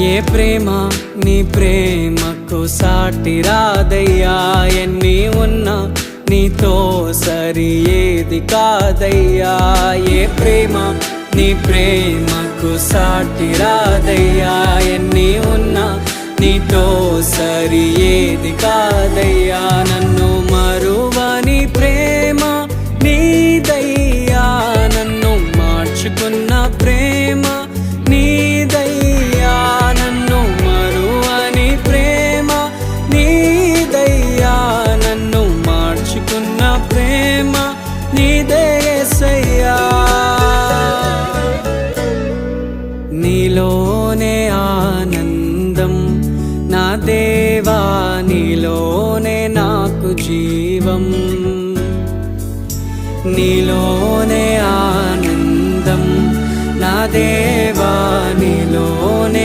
ఏ ప్రేమ నీ ప్రేమకు సాటి రాదయ్యా, ఎన్ని ఉన్నా నీతో సరి ఏది కాదయ్యా. ఏ ప్రేమ నీ ప్రేమకు సాటి రాదయ్యా, ఎన్ని ఉన్నా నీతో సరి ఏది కాదయ్యా. నన్ను మరువని ప్రేమ నీదయ్యా, నన్ను మార్చుకున్న ప్రేమ నీదయ్యా. నన్ను మరువని ప్రేమ నీదయ్యా, నన్ను మార్చుకున్న ప్రేమ నీదే యేసయ్యా. నీలోనే ఆనందం నా దేవా, నీలోనే నాకు జీవం. నీలోనే ఆనందం నా దేవా, నీలోనే